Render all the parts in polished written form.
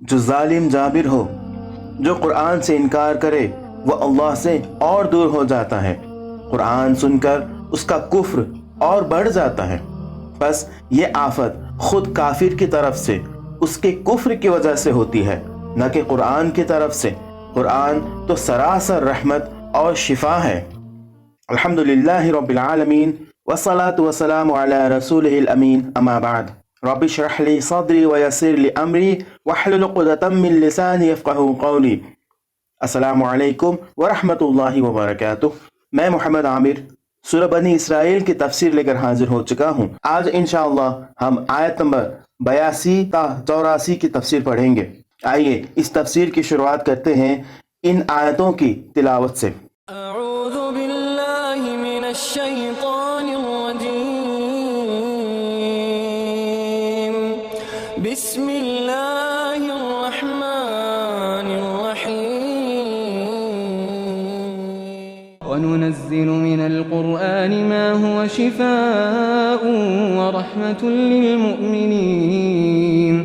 جو ظالم جابر ہو، جو قرآن سے انکار کرے وہ اللہ سے اور دور ہو جاتا ہے، قرآن سن کر اس کا کفر اور بڑھ جاتا ہے۔ بس یہ آفت خود کافر کی طرف سے اس کے کفر کی وجہ سے ہوتی ہے، نہ کہ قرآن کی طرف سے۔ قرآن تو سراسر رحمت اور شفا ہے۔ الحمدللہ رب العالمین والصلاة والسلام علی رسولہ الامین، اما بعد۔ رب اشرح لی صدری ویسر لی امری واحلل عقدۃ من لسانی یفقہوا قولی۔ السلام علیکم ورحمۃ اللہ وبرکاتہ۔ میں محمد عامر سورہ بنی اسرائیل کی تفسیر لے کر حاضر ہو چکا ہوں۔ آج انشاءاللہ ہم آیت نمبر 82 تا 84 کی تفسیر پڑھیں گے۔ آئیے اس تفسیر کی شروعات کرتے ہیں ان آیتوں کی تلاوت سے۔ اعوذ باللہ من الشیطان الرجیم، بسم اللہ الرحمن الرحیم۔ وننزل من القرآن ما هو شفاء ورحمة للمؤمنين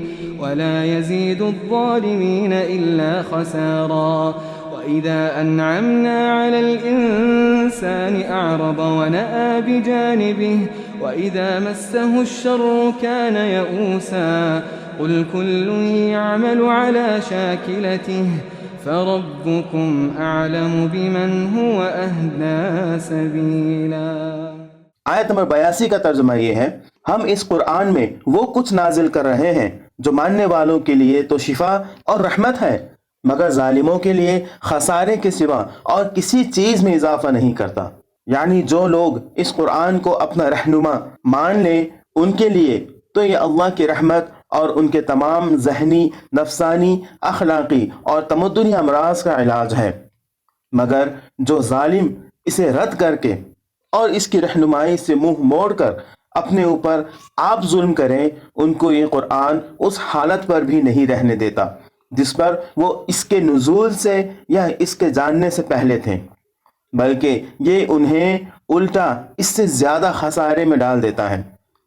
ولا يزيد الظالمين إلا خسارا وإذا أنعمنا على الإنسان أعرض ونأى بجانبه وإذا مسه الشر كان يئوسا قل كل يعمل على شاكلته فربكم أعلم بمن هو أهدى سبيلا۔ آیت نمبر 82 کا ترجمہ یہ ہے، ہم اس قرآن میں وہ کچھ نازل کر رہے ہیں جو ماننے والوں کے لیے تو شفا اور رحمت ہے، مگر ظالموں کے لیے خسارے کے سوا اور کسی چیز میں اضافہ نہیں کرتا۔ یعنی جو لوگ اس قرآن کو اپنا رہنما مان لیں ان کے لیے تو یہ اللہ کی رحمت اور ان کے تمام ذہنی، نفسانی، اخلاقی اور تمدنی امراض کا علاج ہے، مگر جو ظالم اسے رد کر کے اور اس کی رہنمائی سے منہ موڑ کر اپنے اوپر آپ ظلم کریں، ان کو یہ قرآن اس حالت پر بھی نہیں رہنے دیتا جس پر وہ اس کے نزول سے یا اس کے جاننے سے پہلے تھے، بلکہ یہ انہیں الٹا اس سے زیادہ خسارے میں ڈال دیتا ہے۔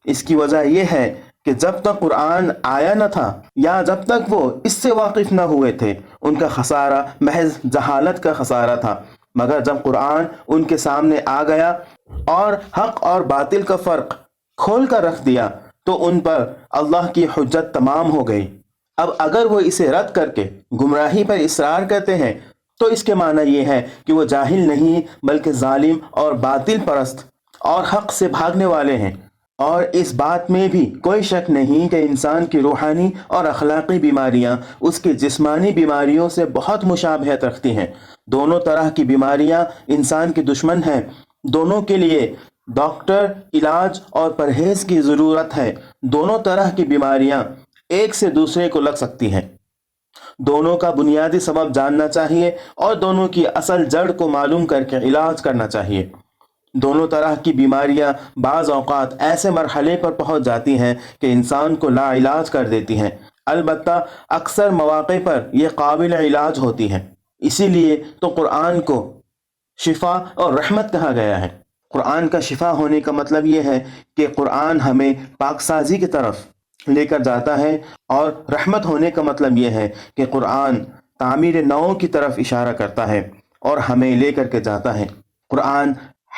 اس کی وجہ یہ ہے کہ جب تک قرآن آیا نہ تھا یا جب تک وہ اس سے واقف نہ ہوئے تھے ان کا خسارہ محض جہالت کا خسارہ تھا، مگر جب قرآن ان کے سامنے آ گیا اور حق اور باطل کا فرق کھول کر رکھ دیا تو ان پر اللہ کی حجت تمام ہو گئی۔ اب اگر وہ اسے رد کر کے گمراہی پر اصرار کرتے ہیں تو اس کے معنی یہ ہے کہ وہ جاہل نہیں بلکہ ظالم اور باطل پرست اور حق سے بھاگنے والے ہیں۔ اور اس بات میں بھی کوئی شک نہیں کہ انسان کی روحانی اور اخلاقی بیماریاں اس کی جسمانی بیماریوں سے بہت مشابہت رکھتی ہیں۔ دونوں طرح کی بیماریاں انسان کی دشمن ہیں، دونوں کے لیے ڈاکٹر، علاج اور پرہیز کی ضرورت ہے۔ دونوں طرح کی بیماریاں ایک سے دوسرے کو لگ سکتی ہیں، دونوں کا بنیادی سبب جاننا چاہیے اور دونوں کی اصل جڑ کو معلوم کر کے علاج کرنا چاہیے۔ دونوں طرح کی بیماریاں بعض اوقات ایسے مرحلے پر پہنچ جاتی ہیں کہ انسان کو لا علاج کر دیتی ہیں، البتہ اکثر مواقع پر یہ قابل علاج ہوتی ہیں۔ اسی لیے تو قرآن کو شفا اور رحمت کہا گیا ہے۔ قرآن کا شفا ہونے کا مطلب یہ ہے کہ قرآن ہمیں پاک سازی کی طرف لے کر جاتا ہے، اور رحمت ہونے کا مطلب یہ ہے کہ قرآن تعمیر نو کی طرف اشارہ کرتا ہے اور ہمیں لے کر کے جاتا ہے۔ قرآن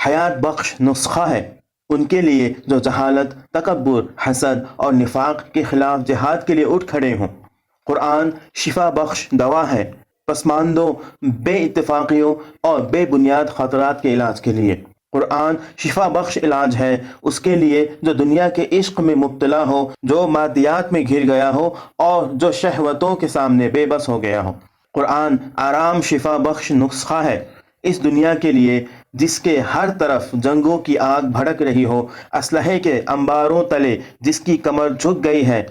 حیات بخش نسخہ ہے ان کے لیے جو جہالت، تکبر، حسد اور نفاق کے خلاف جہاد کے لیے اٹھ کھڑے ہوں۔ قرآن شفا بخش دوا ہے پسماندوں، بے اتفاقیوں اور بے بنیاد خطرات کے علاج کے لیے۔ قرآن شفا بخش علاج ہے اس کے لیے جو دنیا کے عشق میں مبتلا ہو، جو مادیات میں گھر گیا ہو اور جو شہوتوں کے سامنے بے بس ہو گیا ہو۔ قرآن آرام شفا بخش نسخہ ہے اس دنیا کے لیے جس کے ہر طرف جنگوں کی آگ بھڑک رہی ہو، اسلحے کے انباروں تلے جس کی کمر جھک گئی ہے،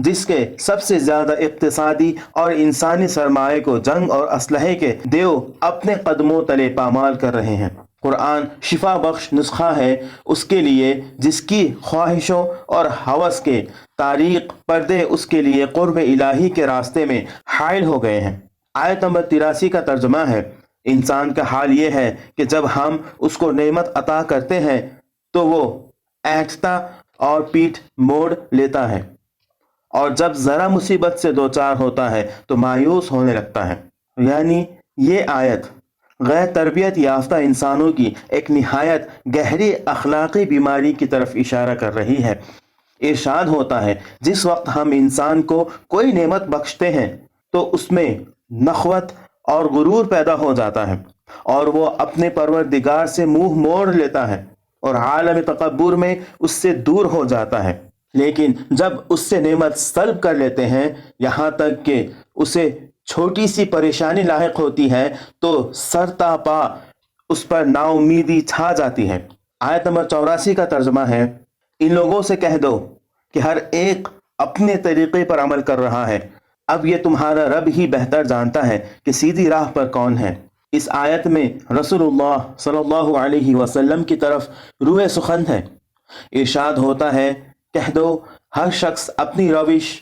جس کے سب سے زیادہ اقتصادی اور انسانی سرمایہ کو جنگ اور اسلحے کے دیو اپنے قدموں تلے پامال کر رہے ہیں۔ قرآن شفا بخش نسخہ ہے اس کے لیے جس کی خواہشوں اور ہوس کے تاریک پردے اس کے لیے قرب الہی کے راستے میں حائل ہو گئے ہیں۔ آیت نمبر 83 کا ترجمہ ہے، انسان کا حال یہ ہے کہ جب ہم اس کو نعمت عطا کرتے ہیں تو وہ ایٹھتا اور پیٹھ موڑ لیتا ہے۔ اور جب ذرا مصیبت سے دوچار ہوتا ہے تو مایوس ہونے لگتا ہے۔ یعنی یہ آیت غیر تربیت یافتہ انسانوں کی ایک نہایت گہری اخلاقی بیماری کی طرف اشارہ کر رہی ہے۔ ارشاد ہوتا ہے جس وقت ہم انسان کو کوئی نعمت بخشتے ہیں تو اس میں نخوت اور غرور پیدا ہو جاتا ہے اور وہ اپنے پروردگار سے منہ موڑ لیتا ہے اور عالم تکبر میں اس سے دور ہو جاتا ہے۔ لیکن جب اس سے نعمت سلب کر لیتے ہیں یہاں تک کہ اسے چھوٹی سی پریشانی لاحق ہوتی ہے تو سر تا پا اس پر نا امیدی چھا جاتی ہے۔ آیت نمبر 84 کا ترجمہ ہے، ان لوگوں سے کہہ دو کہ ہر ایک اپنے طریقے پر عمل کر رہا ہے، اب یہ تمہارا رب ہی بہتر جانتا ہے کہ سیدھی راہ پر کون ہے۔ اس آیت میں رسول اللہ صلی اللہ علیہ وسلم کی طرف روح سخن ہے۔ ارشاد ہوتا ہے کہہ دو ہر شخص اپنی روش،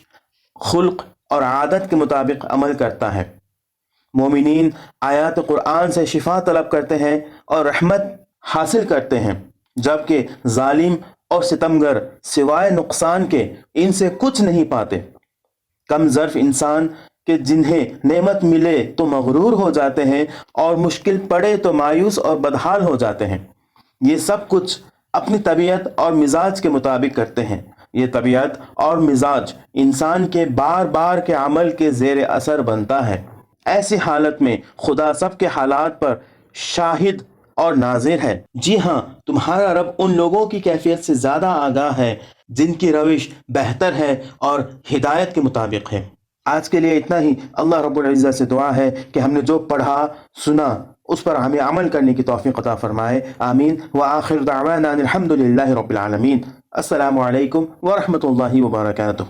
خلق اور عادت کے مطابق عمل کرتا ہے۔ مومنین آیات قرآن سے شفا طلب کرتے ہیں اور رحمت حاصل کرتے ہیں، جبکہ ظالم اور ستمگر سوائے نقصان کے ان سے کچھ نہیں پاتے۔ کم ظرف انسان کہ جنہیں نعمت ملے تو مغرور ہو جاتے ہیں اور مشکل پڑے تو مایوس اور بدحال ہو جاتے ہیں۔ یہ سب کچھ اپنی طبیعت اور مزاج کے مطابق کرتے ہیں۔ یہ طبیعت اور مزاج انسان کے بار بار کے عمل کے زیر اثر بنتا ہے۔ ایسی حالت میں خدا سب کے حالات پر شاہد اور ناظر ہے۔ جی ہاں، تمہارا رب ان لوگوں کی کیفیت سے زیادہ آگاہ ہے جن کی روش بہتر ہے اور ہدایت کے مطابق ہے۔ آج کے لیے اتنا ہی۔ اللہ رب العزت سے دعا ہے کہ ہم نے جو پڑھا سنا اس پر ہمیں عمل کرنے کی توفیق عطا فرمائے۔ آمین۔ وآخر دعوانا ان الحمد للہ رب العالمین۔ السلام علیکم ورحمۃ اللہ وبرکاتہ۔